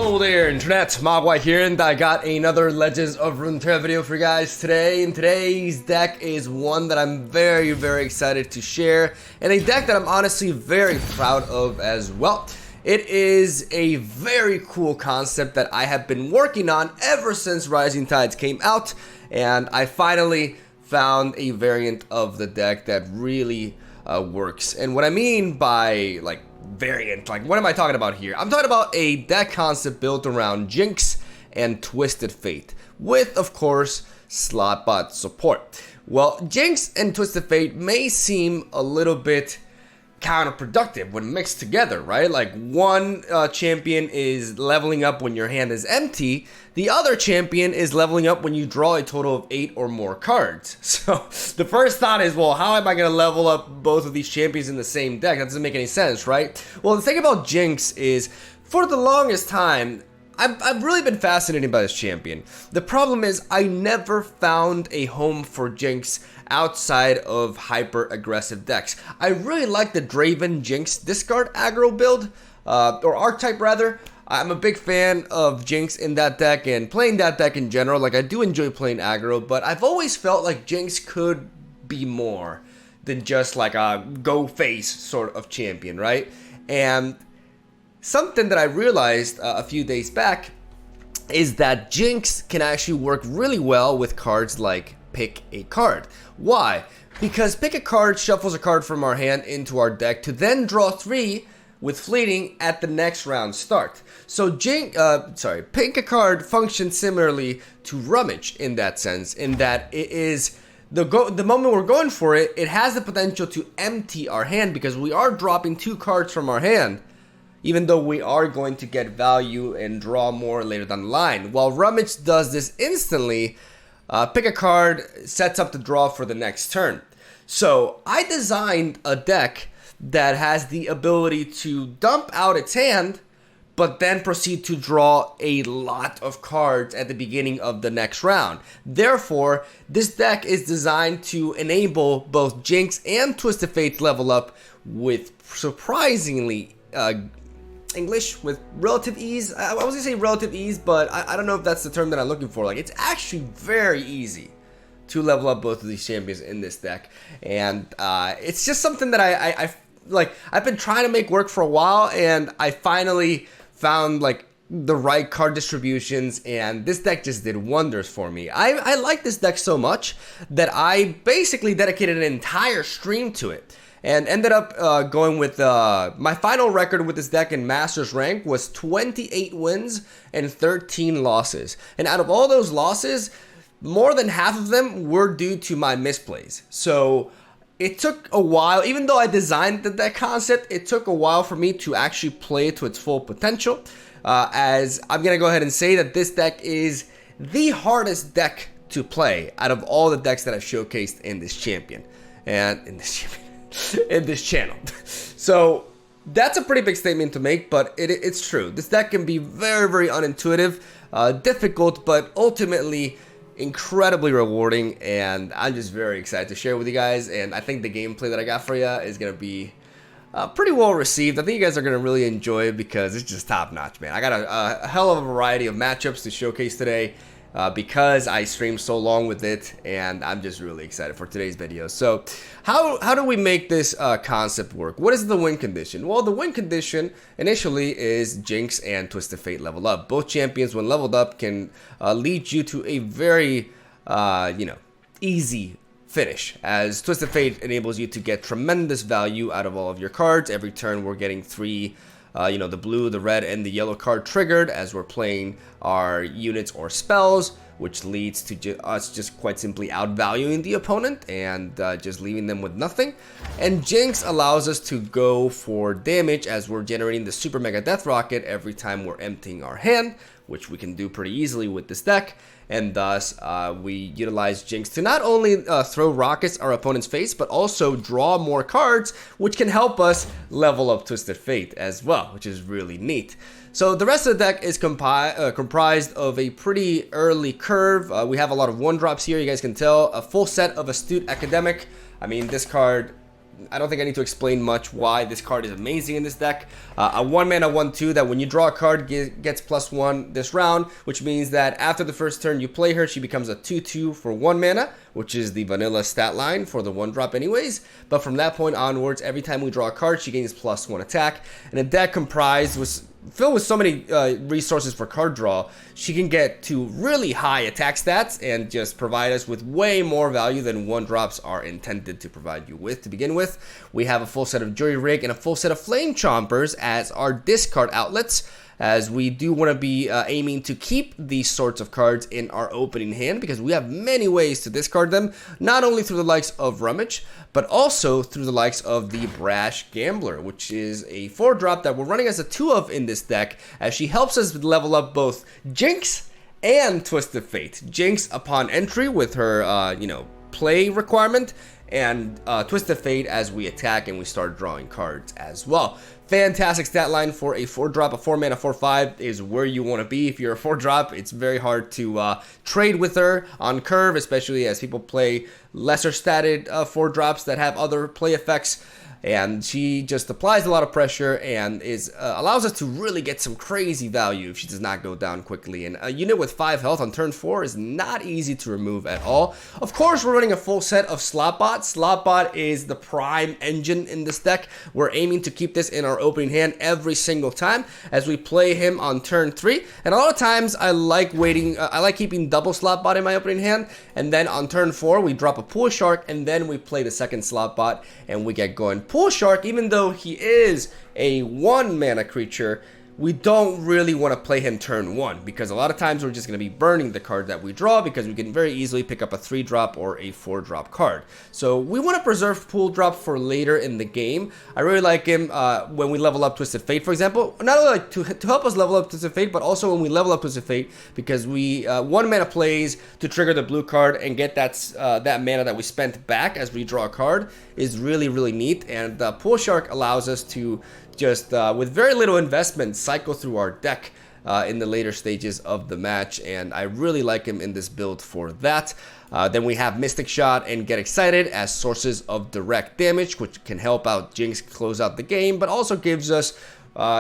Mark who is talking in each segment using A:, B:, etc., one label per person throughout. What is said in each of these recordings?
A: Hello there, Internet. MegaMogwai here, and I got another Legends of Runeterra video for you guys today. And today's deck is one that I'm very excited to share, and a deck that I'm honestly very proud of as well. It is a very cool concept that I have been working on ever since Rising Tides came out, and I finally found a variant of the deck that really works. And what I mean by variant, what am I talking about here? I'm talking about a deck concept built around Jinx and Twisted Fate, with of course SLOTBOT support. Well, Jinx and Twisted Fate may seem a little bit counterproductive when mixed together, right? Like one champion is leveling up when your hand is empty, the other champion is leveling up when you draw a total of 8 or more cards. So the first thought is, well, how am I going to level up both of these champions in the same deck? That doesn't make any sense, right? Well, the thing about Jinx is, for the longest time, I've really been fascinated by this champion. The problem is I never found a home for Jinx outside of hyper aggressive decks. I really like the Draven Jinx discard aggro build, or archetype rather. I'm a big fan of Jinx in that deck and playing that deck in general. Like, I do enjoy playing aggro, but I've always felt like Jinx could be more than just like a go face sort of champion, right? And something that I realized a few days back is that Jinx can actually work really well with cards like Pick a Card. Why? Because Pick a Card shuffles a card from our hand into our deck to then draw 3 with fleeting at the next round start. So Pick a Card functions similarly to Rummage in that sense, in that it is the moment we're going for it, it has the potential to empty our hand because we are dropping 2 cards from our hand, even though we are going to get value and draw more later down the line. While Rummage does this instantly, Pick a Card sets up the draw for the next turn. So I designed a deck that has the ability to dump out its hand, but then proceed to draw a lot of cards at the beginning of the next round. Therefore, this deck is designed to enable both Jinx and Twisted Fate level up with surprisingly with relative ease. I was gonna say relative ease, but I don't know if that's the term that I'm looking for. Like, it's actually very easy to level up both of these champions in this deck, and it's just something that I've been trying to make work for a while, and I finally found the right card distributions, and this deck just did wonders for me. I like this deck so much that I basically dedicated an entire stream to it, and ended up going with my final record with this deck in Masters rank was 28 wins and 13 losses. And out of all those losses, more than half of them were due to my misplays. So it took a while, even though I designed the deck concept, it took a while for me to actually play it to its full potential. As I'm going to go ahead and say that this deck is the hardest deck to play out of all the decks that I've showcased in this champion. And in this channel. So that's a pretty big statement to make, but it's true. This deck can be very unintuitive, difficult, but ultimately incredibly rewarding, and I'm just very excited to share with you guys. And I think the gameplay that I got for you is going to be pretty well received. I think you guys are going to really enjoy it because it's just top notch, man. I got a hell of a variety of matchups to showcase today, because I streamed so long with it, and I'm just really excited for today's video. So how do we make this concept work? What is the win condition? Well, the win condition initially is Jinx and Twisted Fate level up. Both champions, when leveled up, can lead you to a very easy finish, as Twisted Fate enables you to get tremendous value out of all of your cards. Every turn we're getting 3 the blue, the red, and the yellow card triggered as we're playing our units or spells, which leads to us just quite simply outvaluing the opponent and just leaving them with nothing. And Jinx allows us to go for damage as we're generating the super mega death rocket every time we're emptying our hand, which we can do pretty easily with this deck. And thus, we utilize Jinx to not only throw rockets our opponent's face, but also draw more cards, which can help us level up Twisted Fate as well, which is really neat. So the rest of the deck is comprised of a pretty early curve. We have a lot of 1-drops here, you guys can tell. A full set of Astute Academic. I mean, this card I don't think I need to explain much why this card is amazing in this deck. A 1-mana 1/2 that when you draw a card gets +1 this round, which means that after the first turn you play her, she becomes a 2/2 for 1 mana, which is the vanilla stat line for the 1-drop anyways. But from that point onwards, every time we draw a card, she gains +1 attack. And a deck filled with so many resources for card draw, she can get to really high attack stats and just provide us with way more value than 1-drops are intended to provide you with to begin with. We have a full set of Jury Rig and a full set of Flame Chompers as our discard outlets, as we do want to be aiming to keep these sorts of cards in our opening hand because we have many ways to discard them, not only through the likes of Rummage, but also through the likes of the Brash Gambler, which is a 4-drop that we're running as a 2 of in this deck, as she helps us level up both Jinx and Twisted Fate. Jinx upon entry with her, play requirement, and Twisted Fate as we attack and we start drawing cards as well. Fantastic stat line for a 4-drop. A 4-mana 4/5 is where you want to be. If you're a 4-drop, it's very hard to trade with her on curve, especially as people play lesser statted 4-drops that have other play effects. And she just applies a lot of pressure and allows us to really get some crazy value if she does not go down quickly. And a unit with 5 health on turn 4 is not easy to remove at all. Of course, we're running a full set of SLOTBOT. SLOTBOT is the prime engine in this deck. We're aiming to keep this in our opening hand every single time as we play him on turn 3. And a lot of times I like waiting, I like keeping double SLOTBOT in my opening hand. And then on turn 4, we drop a Pool Shark and then we play the second SLOTBOT and we get going. Pool Shark, even though he is a 1-mana creature, we don't really want to play him turn 1 because a lot of times we're just going to be burning the card that we draw because we can very easily pick up a 3-drop or a 4-drop card. So we want to preserve Pool Drop for later in the game. I really like him when we level up Twisted Fate, for example. Not only like to help us level up Twisted Fate, but also when we level up Twisted Fate because we 1-mana plays to trigger the blue card and get that mana that we spent back as we draw a card is really, really neat. And Pool Shark allows us to just with very little investment cycle through our deck in the later stages of the match, and I really like him in this build for that. Then we have Mystic Shot and Get Excited as sources of direct damage, which can help out Jinx close out the game, but also gives us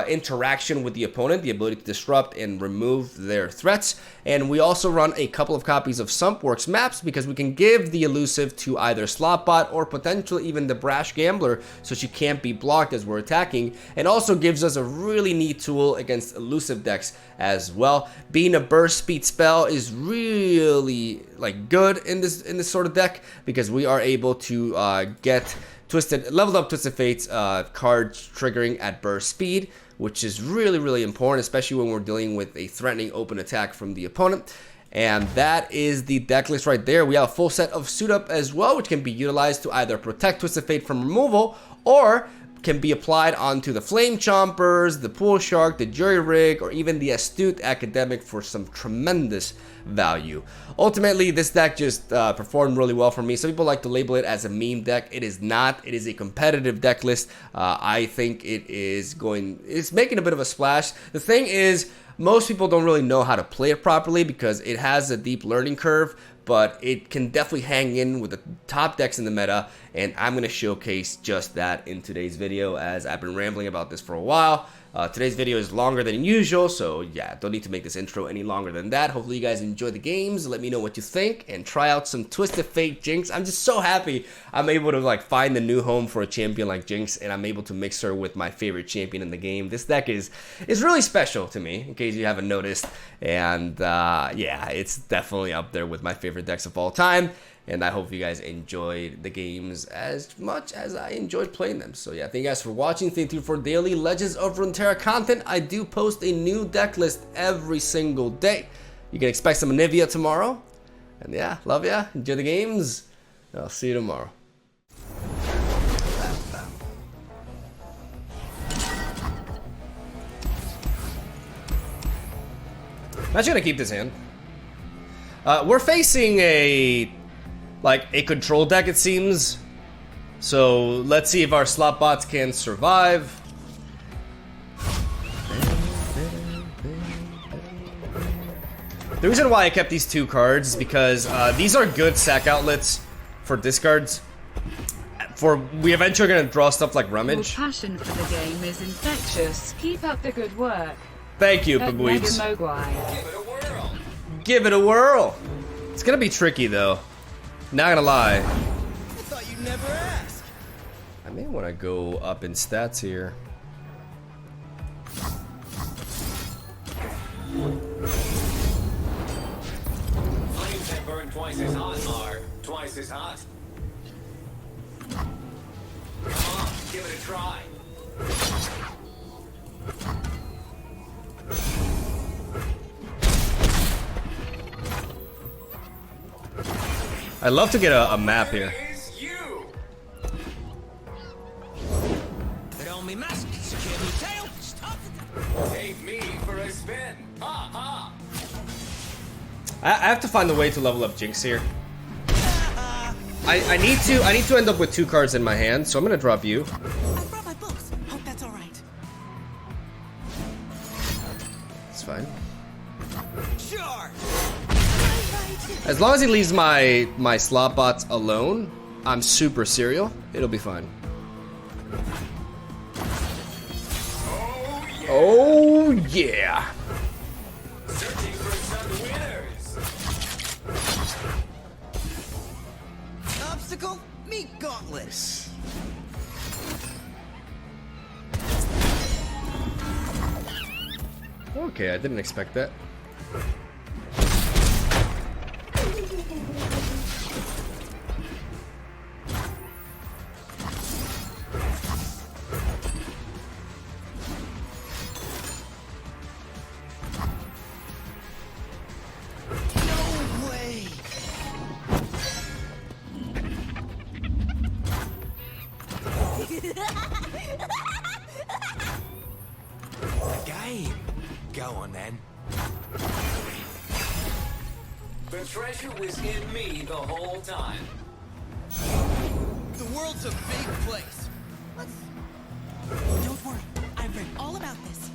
A: interaction with the opponent, the ability to disrupt and remove their threats. And we also run a couple of copies of Sumpworks maps because we can give the elusive to either SLOTBOT or potentially even the Brash Gambler so she can't be blocked as we're attacking, and also gives us a really neat tool against elusive decks as well. Being a burst speed spell is really good in this sort of deck because we are able to get leveled up Twisted Fate's cards triggering at burst speed, which is really, really important, especially when we're dealing with a threatening open attack from the opponent. And that is the deck list right there. We have a full set of Suit Up as well, which can be utilized to either protect Twisted Fate from removal or can be applied onto the Flame Chompers, the Pool Shark, the Jury Rig, or even the Astute Academic for some tremendous value. Ultimately, this deck just performed really well for me. Some people like to label it as a meme deck. It is not. It is a competitive deck list. I think it's making a bit of a splash. The thing is, most people don't really know how to play it properly because it has a deep learning curve, but it can definitely hang in with the top decks in the meta, and I'm going to showcase just that in today's video, as I've been rambling about this for a while. Today's video is longer than usual, so yeah, don't need to make this intro any longer than that. Hopefully you guys enjoy the games. Let me know what you think and try out some Twisted Fate Jinx. I'm just so happy I'm able to find a new home for a champion like Jinx, and I'm able to mix her with my favorite champion in the game. This deck is really special to me, in case you haven't noticed, and yeah, it's definitely up there with my favorite decks of all time. And I hope you guys enjoyed the games as much as I enjoyed playing them. So yeah, thank you guys for watching. Thank you for daily Legends of Runeterra content. I do post a new deck list every single day. You can expect some Anivia tomorrow. And yeah, love ya. Enjoy the games. I'll see you tomorrow. I'm actually gonna keep this hand. We're facing a control deck, it seems. So let's see if our SLOTBOTs can survive. The reason why I kept these two cards is because these are good sack outlets for discards before we eventually are gonna draw stuff like rummage.
B: Your passion for the game is infectious. Keep up the good work.
A: Thank you,
B: At
A: Pigweebs.
B: MegaMogwai.
C: Give it a whirl.
A: Give it a whirl. It's gonna be tricky though. Not gonna lie.
C: I thought you'd never ask.
A: I may want to go up in stats here.
C: Flames that burn twice as hot are twice as hot. Come on, give it a try.
A: I'd love to get a map here.
C: Is you. Put on me mask, secure me tail, stop it. Take me for a spin. Ha ha.
A: I have to find a way to level up Jinx here. I need to end up with 2 cards in my hand, so I'm gonna drop you.
D: I brought my books. Hope that's all right.
A: It's fine.
C: Charge.
A: As long as he leaves my SLOTBOT alone, I'm super serial. It'll be fine. Oh yeah.
C: Searching for some winners. Obstacle, meet gauntlet.
A: Okay, I didn't expect that.
C: No way. Game. Go on then. The treasure was in me the whole time. The world's a big place.
D: Don't worry. I've read all about this.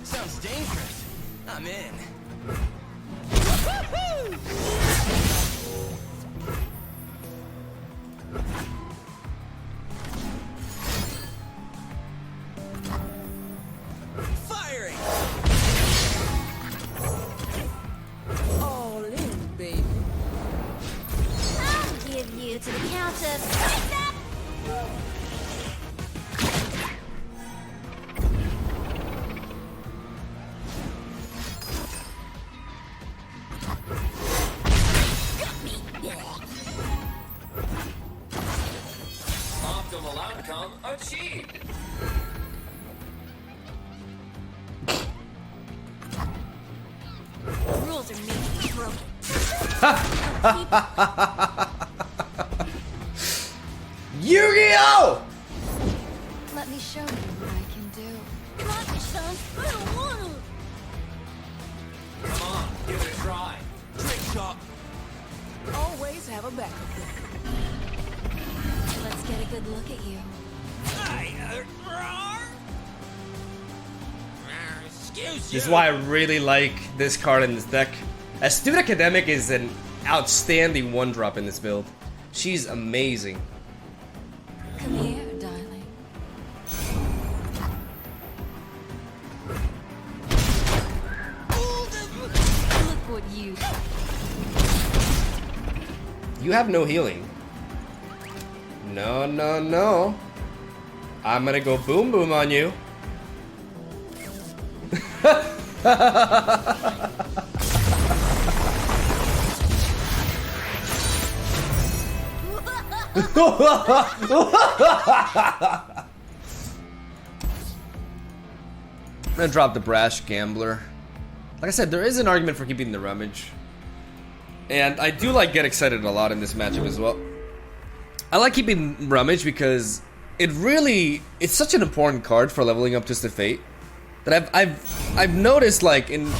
C: Sounds dangerous. I'm in. Firing!
D: All in, baby.
E: I'll give you to the count of...
C: Optimal outcome achieved.
E: The rules are made to be broken.
A: Yu-Gi-Oh!
E: Let me show you what I can do. Come on, son. I don't want to.
C: Come on, give it a try. Trick shot.
D: Always have a backup plan.
E: Let's get a good look at you.
C: Excuse you.
A: This is why I really like this card in this deck. Astute Academic is an outstanding 1-drop in this build. She's amazing.
E: Come here, darling. Look what you...
A: You have no healing. No, no, no. I'm gonna go boom boom on you. I'm gonna drop the Brash Gambler. Like I said, there is an argument for keeping the Rummage. And I do like Get Excited a lot in this matchup as well. I like keeping Rummage because it's such an important card for leveling up Twisted Fate. That I've noticed, like in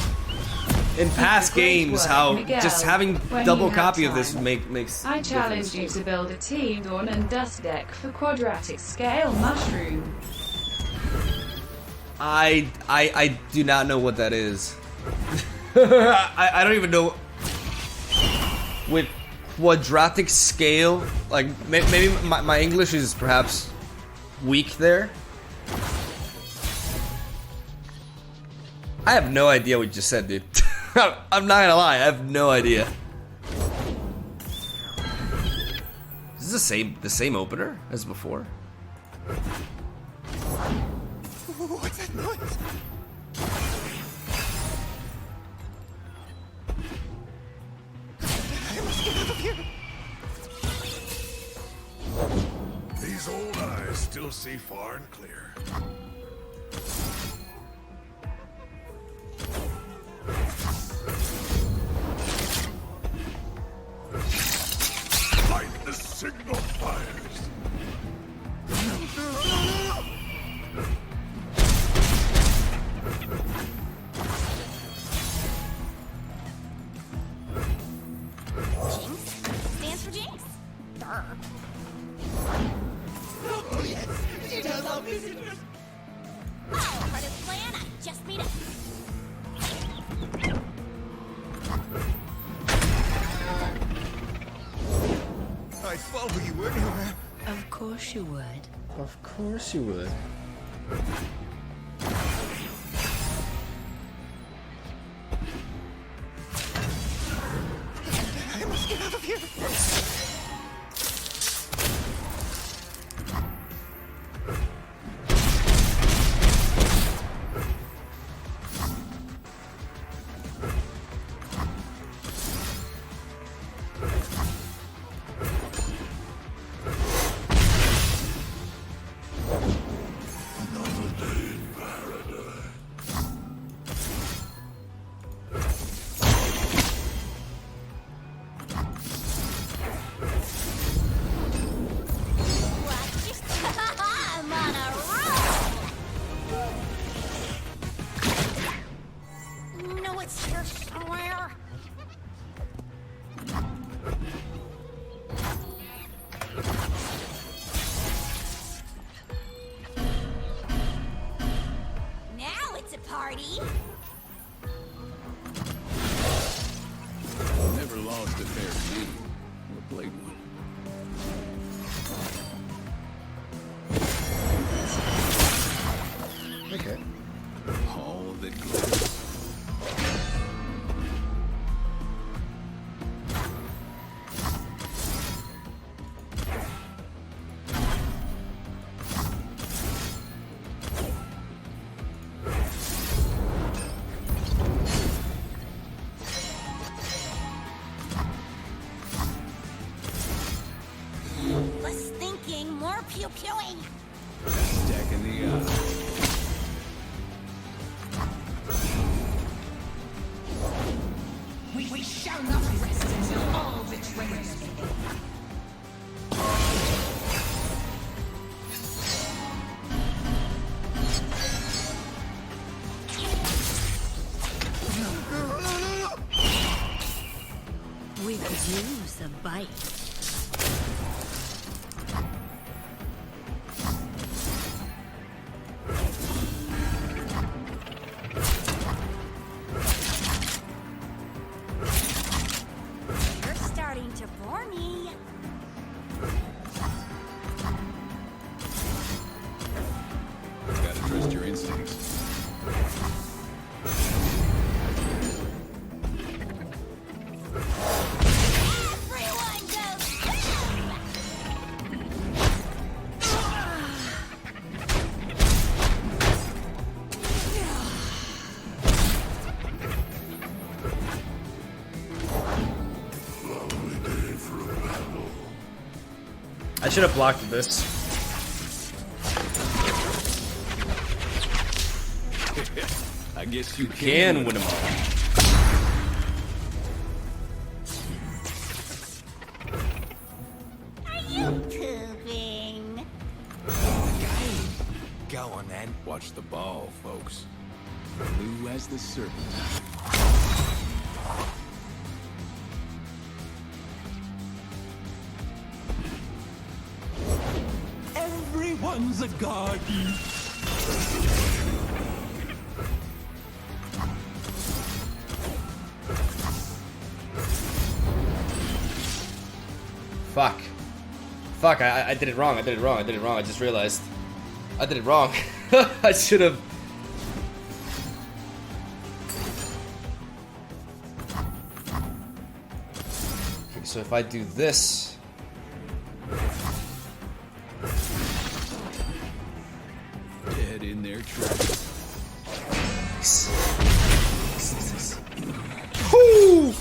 A: past games, how
B: Miguel,
A: just having
B: when
A: double
B: you have
A: copy of this
B: time.
A: makes
B: I challenge
A: difference.
B: you to build a team Dawn and Dust deck for quadratic scale mushroom.
A: I do not know what that is. I don't even know with quadratic scale. Like maybe my English is perhaps weak there. I have no idea what you just said, dude. I'm not gonna lie, I have no idea. Is this the same opener as before?
C: What's that noise? I must get out of here.
F: These old eyes still see far and clear. Light the signal fires.
E: Jinx? Stands for Jinx? Durr.
C: Oh, yes. She does love me.
E: Oh, part of the plan, I just made it.
C: I'd follow you anywhere.
D: Of course you would.
A: Of course you would.
C: I must get out of here.
E: I'm on a roll! No, it's here somewhere. Now it's a party.
F: Never lost a fair game or played one.
A: Okay.
F: All that glitters.
E: Less thinking, more pew-pewing.
F: Deck in the eye.
G: We shall not rest until all betrayers be paid.
D: We could use a bite.
E: You're starting to bore me.
F: Gotta trust your instincts.
E: Everyone goes
A: I should have blocked this.
F: I guess you
A: Can win them all.
E: Are you pooping?
F: Go on then. Watch the ball, folks. Blue as the serpent. Everyone's a guardian.
A: Fuck. Fuck, I did it wrong. I did it wrong. I did it wrong. I just realized. I did it wrong. I should have. Okay, so if I do this.
F: Dead in their tracks.
A: Whoo!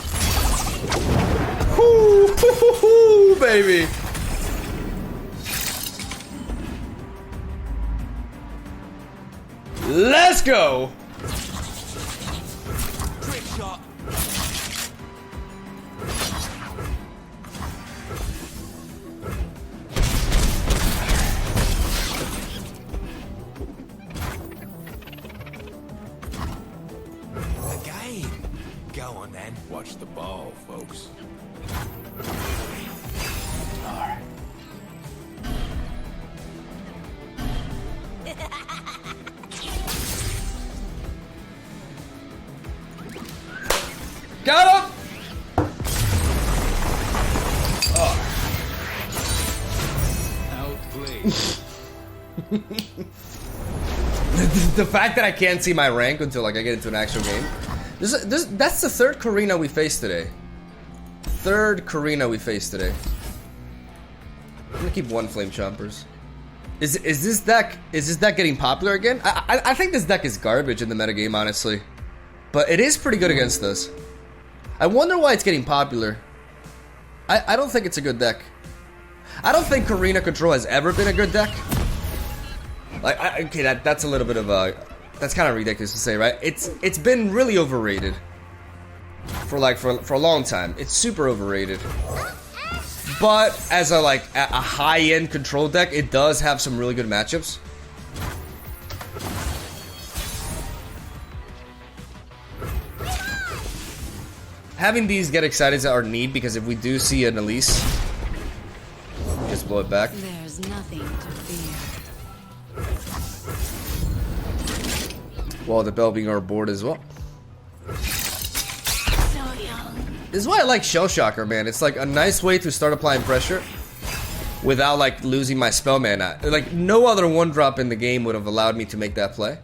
A: Whoo! Baby. Let's go.
C: Trick shot. Again. Go on then.
F: Watch the ball, folks.
A: Got him!
F: Outplayed.
A: The fact that I can't see my rank until like I get into an actual game. That's the third Karina we faced today. Third Karina we faced today. I'm gonna keep one Flame Chompers. Is this deck getting popular again? I think this deck is garbage in the metagame, honestly. But it is pretty good against us. I wonder why it's getting popular. I don't think it's a good deck. I don't think Karina Control has ever been a good deck. Like, okay, that's a little bit of a... That's kind of ridiculous to say, right? It's been really overrated. For a long time. It's super overrated. But as a high-end control deck, it does have some really good matchups. Having these get excited is our need, because if we do see an Elise, just blow it back.
E: There's nothing to fear.
A: While the bell being our board as well.
E: So young.
A: This is why I like Shell Shocker, man. It's like a nice way to start applying pressure without like losing my spell mana. Like no other 1-drop in the game would have allowed me to make that play.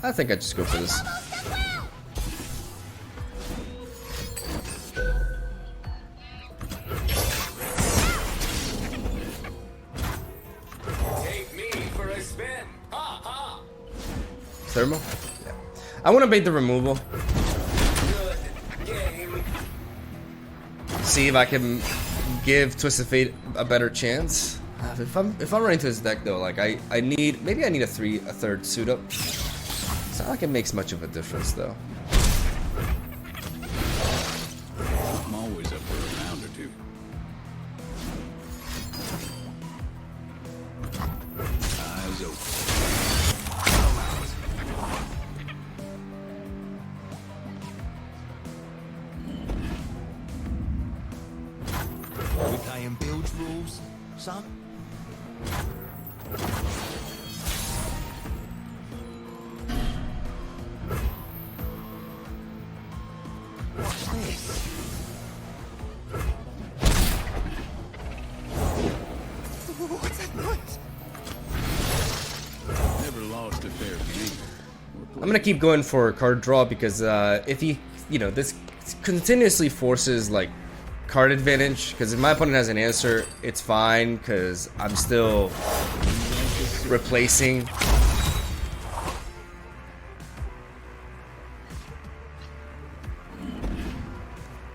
A: I think I just go for this.
C: Take me for a spin. Ha ha.
A: Thermal? Yeah. I want to bait the removal.
C: Good game.
A: See if I can give Twisted Fate a better chance. If I'm running to this deck though, like I need a third suit up. It's not like it makes much of a difference though.
F: I'm always up for a round or two. Eyes open.
C: We playing bilge rules, son? What's this? What's that noise?
F: Never lost a fair game.
A: I'm gonna keep going for card draw because if he, this continuously forces like card advantage. Because if my opponent has an answer, it's fine because I'm still replacing.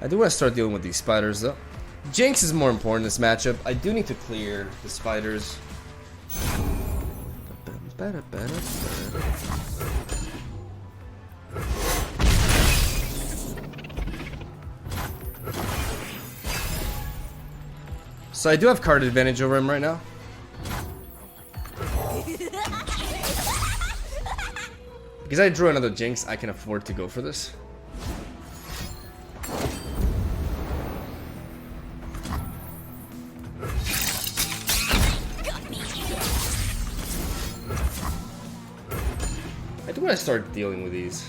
A: I do want to start dealing with these spiders though. Jinx is more important in this matchup. I do need to clear the spiders. So I do have card advantage over him right now. Because I drew another Jinx, I can afford to go for this. I do want to start dealing with these.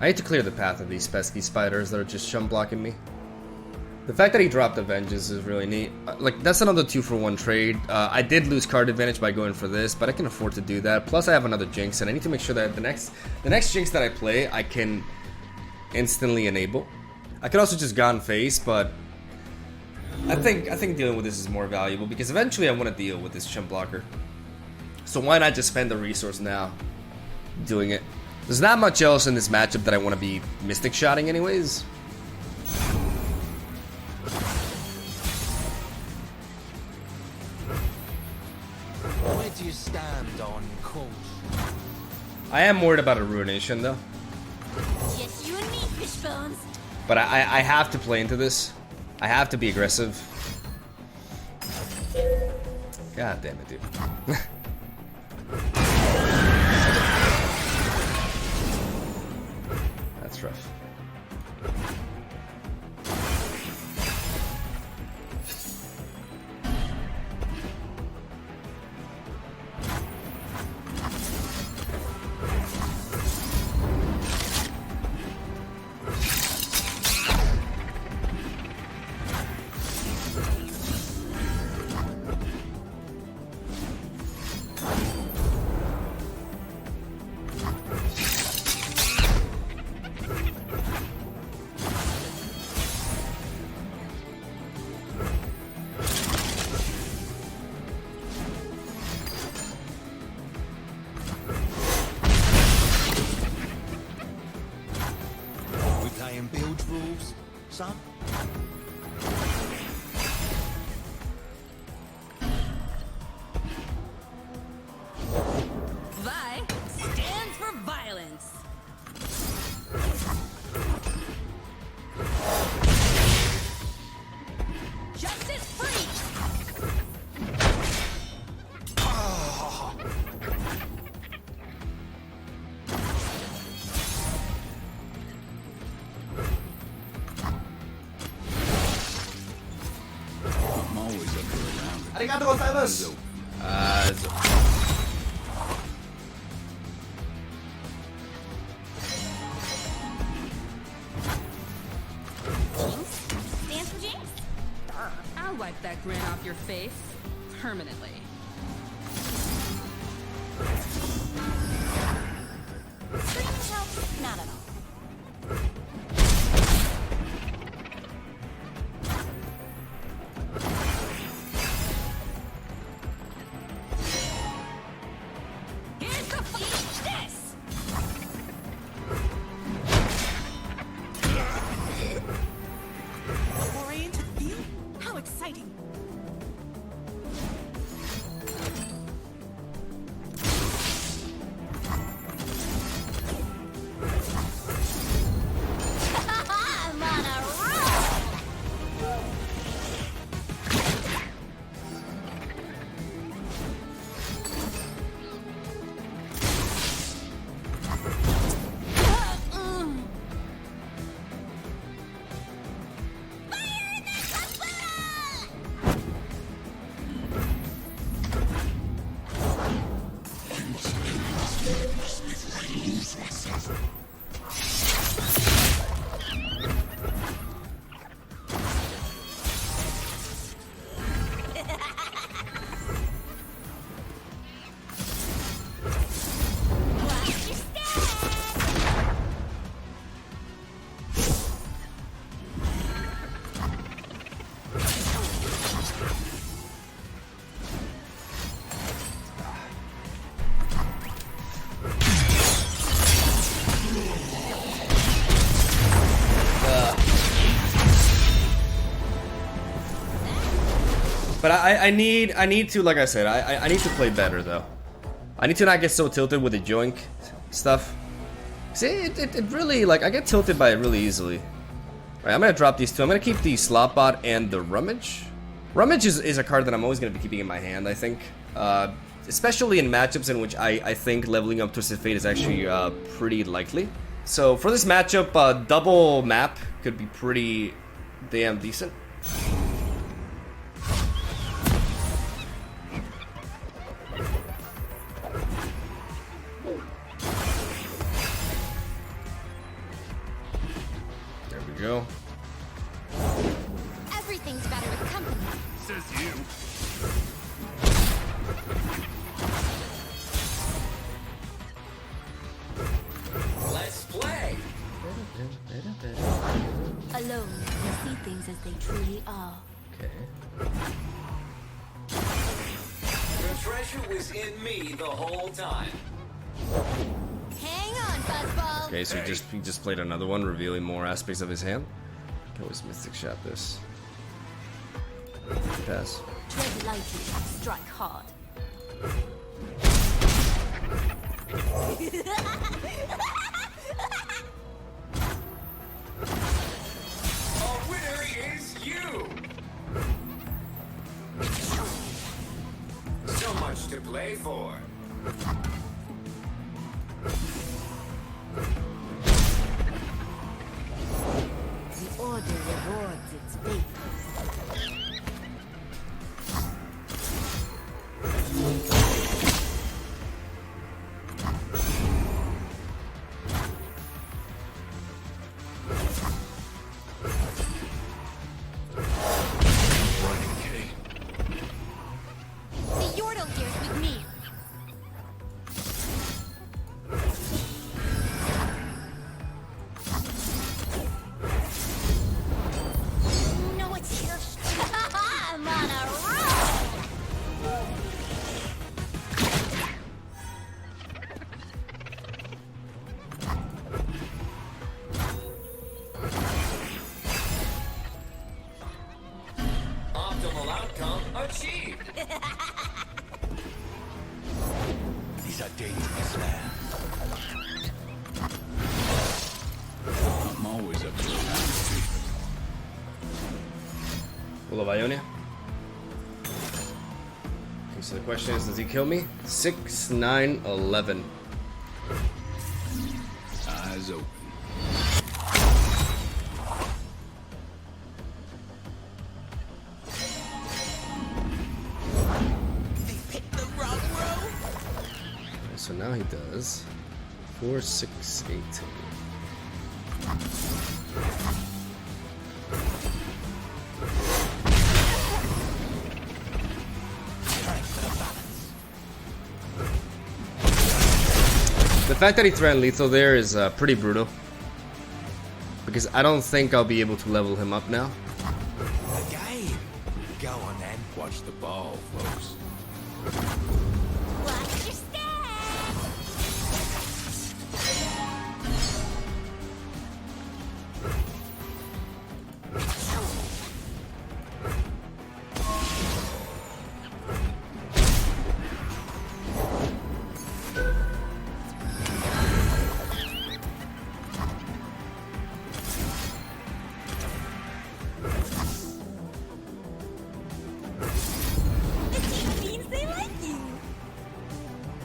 A: I need to clear the path of these pesky spiders that are just chump blocking me. The fact that he dropped Avenges is really neat. Like, that's another 2-for-1 trade. I did lose card advantage by going for this, but I can afford to do that. Plus, I have another Jinx, and I need to make sure that the next Jinx that I play, I can instantly enable. I could also just Gone Face, but I think dealing with this is more valuable because eventually I want to deal with this chump blocker. So why not just spend the resource now doing it? There's not much else in this matchup that I want to be Mystic Shotting anyways.
C: Where do you stand on coach?
A: I am worried about a Ruination though.
E: Just you and me, Fishbones.
A: But I have to play into this. I have to be aggressive. God damn it, dude. That's rough.
C: Playing build rules, son?
D: Vi stands for violence. Justice free.
F: I'm always up here around.
A: Arigato gozaimasu.
E: Jinx stands for Jinx.
D: I'll wipe that grin off your face permanently.
E: Screaming helps not at all.
D: Here's the eat this.
G: Foray into the field? How exciting!
E: I'm on a roll. Fire in the capoeira! Watch your step!
A: But I need to, like I said, I need to play better though. I need to not get so tilted with the joink stuff. See, it really, like, I get tilted by it really easily. Alright, I'm gonna drop these two. I'm gonna keep the SLOTBOT and the Rummage. Rummage is a card that I'm always gonna be keeping in my hand, I think. Especially in matchups in which I think leveling up Twisted Fate is actually pretty likely. So for this matchup, double map could be pretty damn decent. we go.
E: Everything's better with company.
F: Says you.
C: Let's play.
E: Alone, we see things as they truly are.
A: Okay.
C: The treasure was in me the whole time.
E: Hang on, Buzzball.
A: Okay, so he just played another one, revealing more aspects of his hand. Can always Mystic Shot this. Pass.
E: Tread lightly, strike hard.
C: A winner is you. So much to play for.
E: The order rewards its faithful.
F: Running, Kay.
E: The Yordle here's with me. No, it's here. I'm on a roll.
C: Optimal outcome achieved.
F: These are dangerous lands. I'm always up to a round.
A: Full of Ionia. Okay, so the question is, does he kill me? 6, 9, 11.
F: Eyes open.
A: Okay, so now he does 4, 6, 18. The fact that he threatened lethal there is pretty brutal. Because I don't think I'll be able to level him up now.
F: The game. Go on then. Watch the ball, folks.
E: Watch your step. The team means they like you.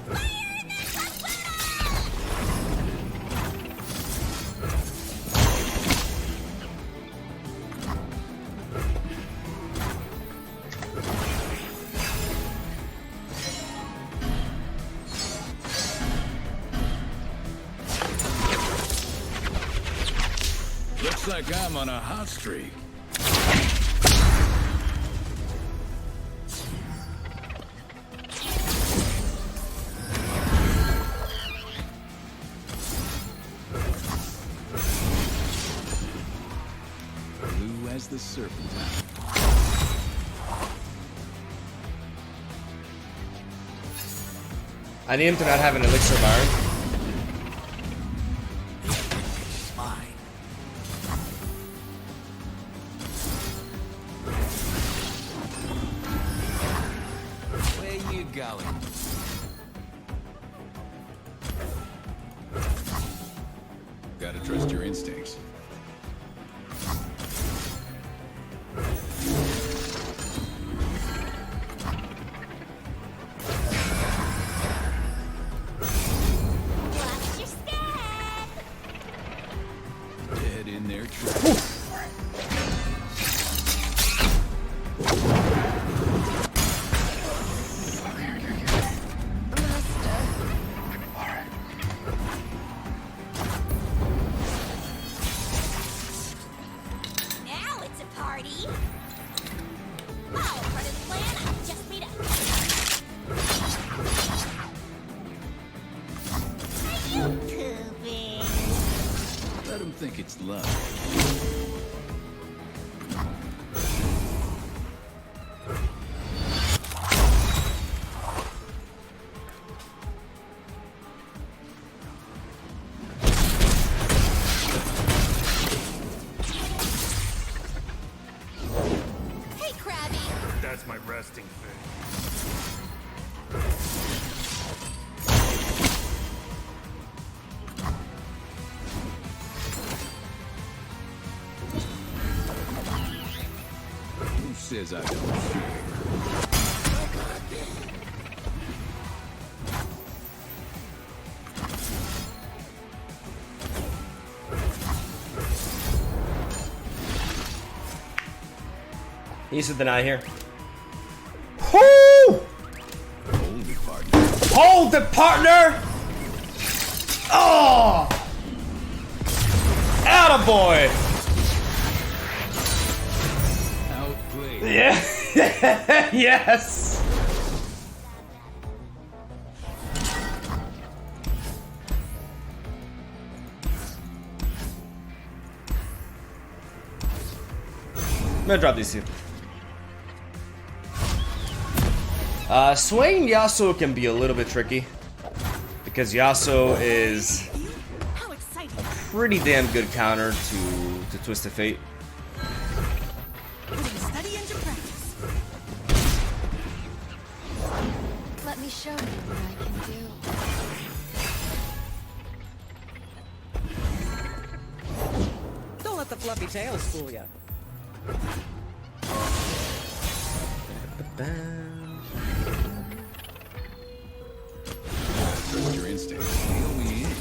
E: Fire in the hospital!
F: Looks like I'm on a hot streak. Blue as the serpentine.
A: I need him to not have an elixir of iron.
F: Mine.
C: Where you going?
F: Gotta trust your instincts.
E: Watch your step.
F: Dead in their tracks.
E: party. Oh, part of the plan, I just made up. Are you pooping?
F: Let him think it's love.
E: Hey, Krabby.
H: That's my resting face.
F: Who says I don't share?
A: He's to deny here. Whoo!
F: Hold it, partner.
A: Hold it, partner! Oh! Attaboy!
F: Outplayed.
A: Yeah. Yes! I'm gonna drop these two. Swaying Yasuo can be a little bit tricky because Yasuo is
D: How exciting.
A: a pretty damn good counter to Twisted Fate.
D: Putting study into practice.
E: Let me show you what I can do.
I: Don't let the fluffy tails fool ya.
F: Trust your instincts. Reel me in.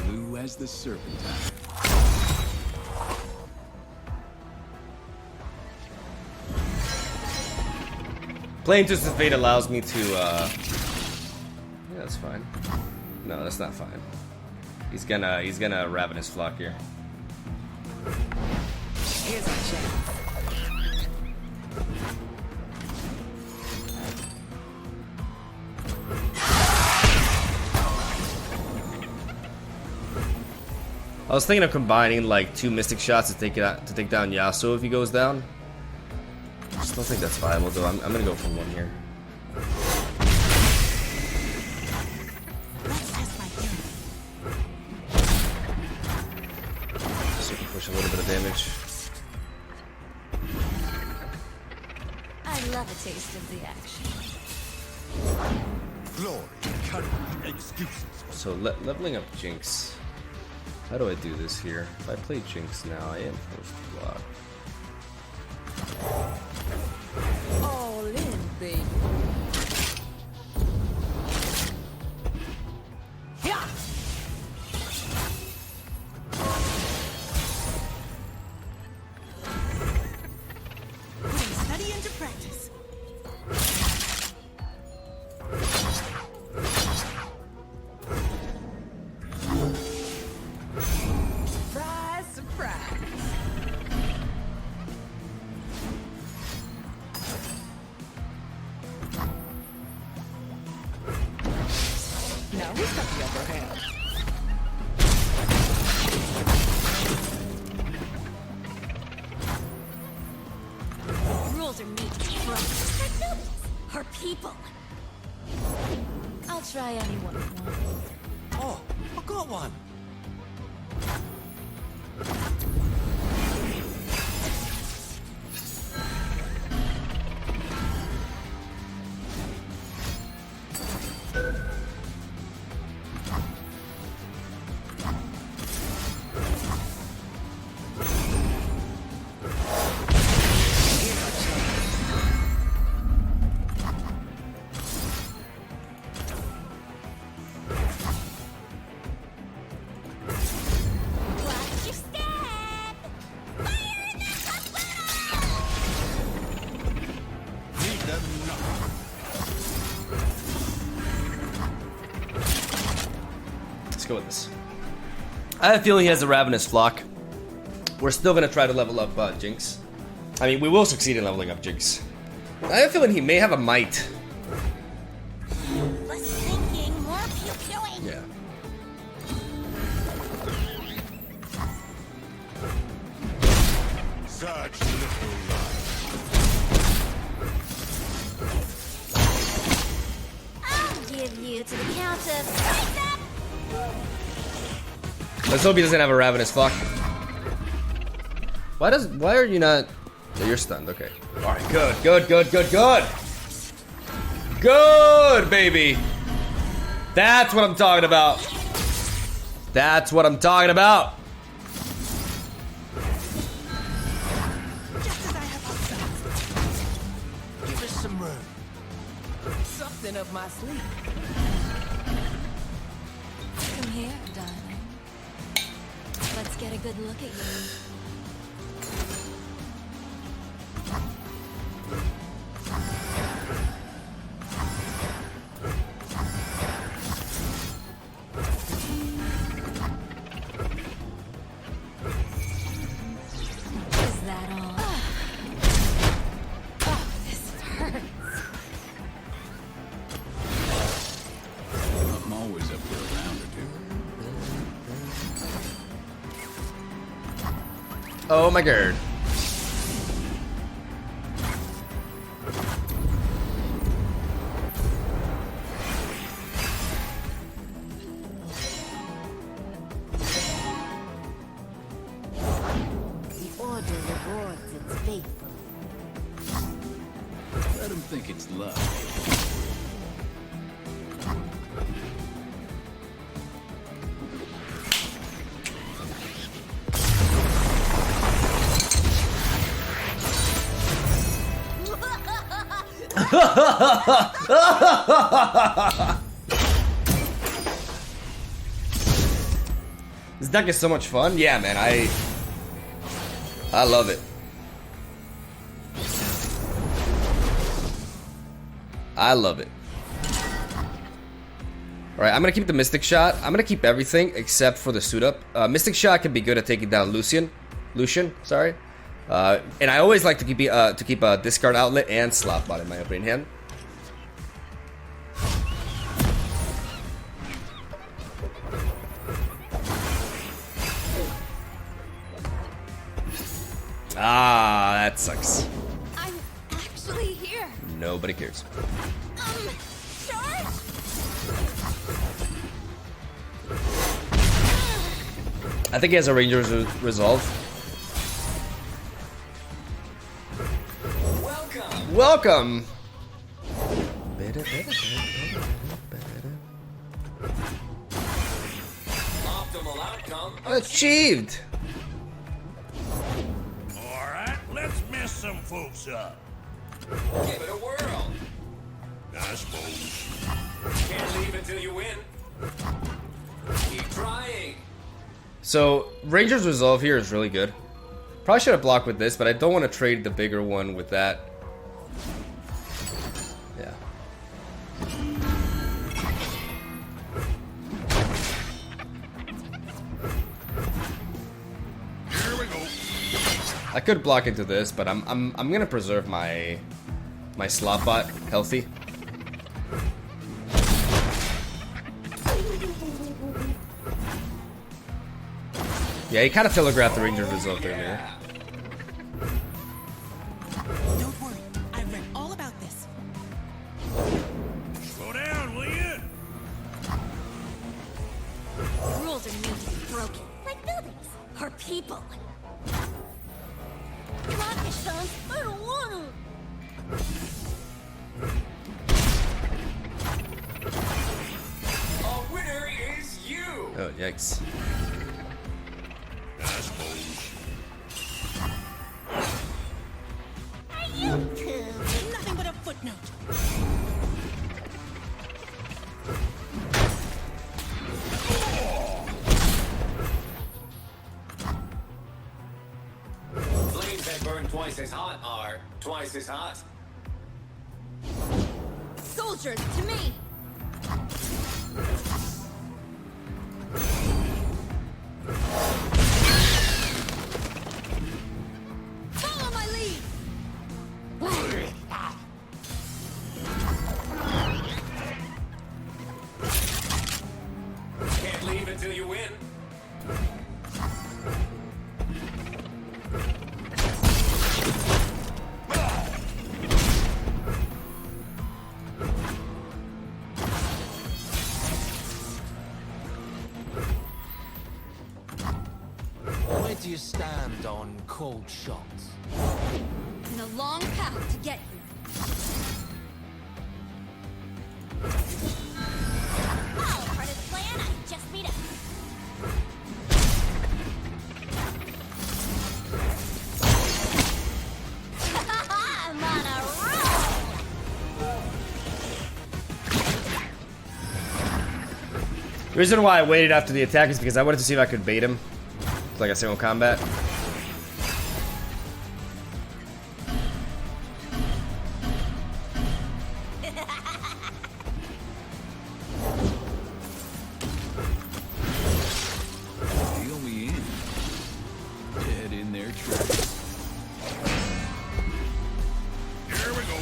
F: Blue as the serpentine.
A: Playing Twisted Fate allows me to, yeah, that's fine. No, that's not fine. He's gonna Ravenous Flock here.
I: Here's a chance.
A: I was thinking of combining like 2 Mystic shots to take down Yasuo if he goes down. I just don't think that's viable though. I'm gonna go for 1 here.
D: Let's test my theory.
A: So we can push a little bit of damage.
E: I love a taste of the action.
H: Glory, cunning, excuses.
A: So leveling up Jinx. How do I do this here? If I play Jinx now, I am forced to block.
D: All in, baby. Yeah. Putting study into practice. Surprise, surprise.
I: Now who's got the upper hand?
E: Rules are made to be broken. Her nobles, her people. I'll try anyone who wants.
H: Oh, I got one.
E: Watch your step! Fire in the hospital!
H: Leave them not.
A: Let's go with this. I have a feeling he has a Ravenous Flock. we're still gonna try to level up Jinx. I mean, we will succeed in leveling up Jinx. I have a feeling he may have a might.
E: Less thinking, more pew-pewing.
A: Yeah.
H: Such little life.
E: I'll give you to the count of...
A: Let's hope he doesn't have a ravenous fuck. Why are you not? Yeah, you're stunned. Okay. All right. Good. Good, baby. That's what I'm talking about. That's what I'm talking about.
D: Just as I have hoped.
H: Give us some room.
D: Something up my sleeve.
E: Come here, darling. Let's get a good look at you. Is that all? Oh, this hurts.
F: I'm always up for a round or two.
A: Oh my god.
E: The order rewards its faithful.
F: Let him think it's luck.
A: This deck is so much fun. Yeah, man, I love it. I love it. Alright, I'm gonna keep the Mystic Shot. I'm gonna keep everything except for the suit up. Mystic Shot can be good at taking down Lucian, sorry. And I always like to keep a discard outlet and SLOTBOT in my opening hand. Ah, that sucks.
E: I'm actually here.
A: Nobody cares.
E: Charge?
A: I think he has a Ranger's Resolve. Welcome.
C: Optimal outcome
A: Achieved.
H: Alright, let's mess some folks up.
C: Give it a whirl.
H: I suppose.
C: Can't leave until you win. Keep trying.
A: So Ranger's Resolve here is really good. Probably should have blocked with this, but I don't want to trade the bigger one with that. Yeah.
H: Here we go.
A: I could block into this, but I'm gonna preserve my SLOTBOT healthy. Yeah, he kind of telegraphed the Ranger's Resolve there, man.
D: Don't worry. I read all about this.
H: Slow down, will you?
E: Rules are meant to be broken. Like buildings. Or people. Come on, Kishon. I don't want to.
C: A winner is you.
A: Oh, yikes.
H: I suppose.
E: Are you two?
D: Nothing but a footnote.
C: Flames that burn twice as hot are twice as hot.
E: Soldiers, to me.
C: do you stand on cold shots?
E: And a long path to get you. Oh, part of the plan, I just beat up. I'm on a roll!
A: The reason why I waited after the attack is because I wanted to see if I could bait him. Like a single combat.
F: Deal me in. Dead in their tracks.
H: Here we go.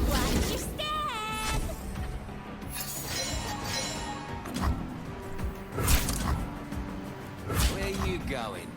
E: Watch your step!
C: Where you going?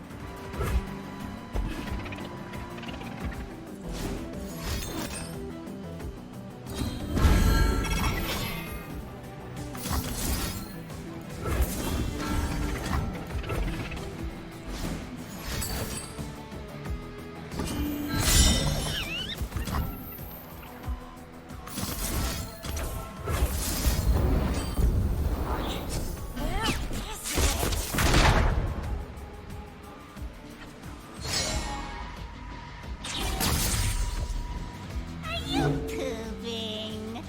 E: Are you pooping?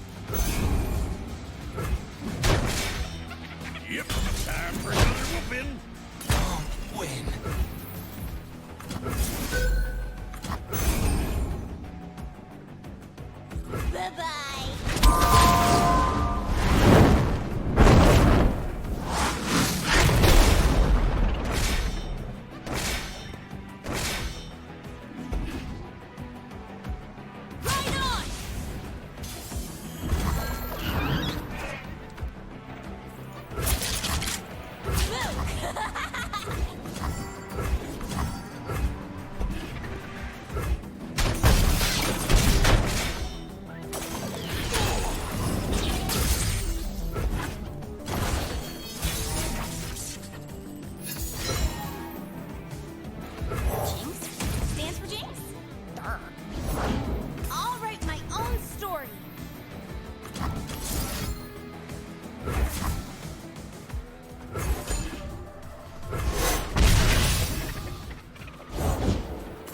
H: Yep, time for another whooping.
C: Win.
E: Bye-bye. Right on! Jinx stands for Jinx? Durr. I'll write my own story.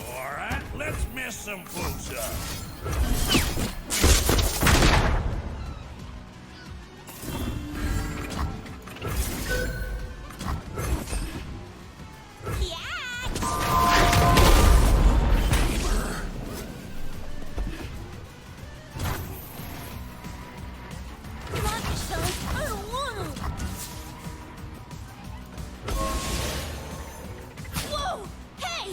H: All right, let's mess some folks up.
E: Yeah! Come on, Michonne. I don't want to. Whoa! Hey!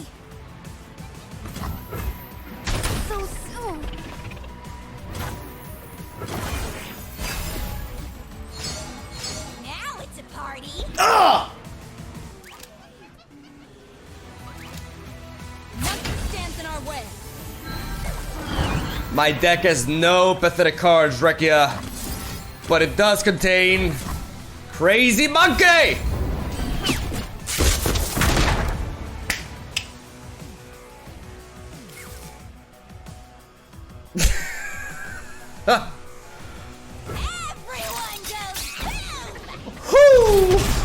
E: So soon. Now it's a party. Nothing stands in our way.
A: My deck has no pathetic cards, Rekia, but it does contain Crazy Monkey!
E: Everyone goes boom!
A: Whoo!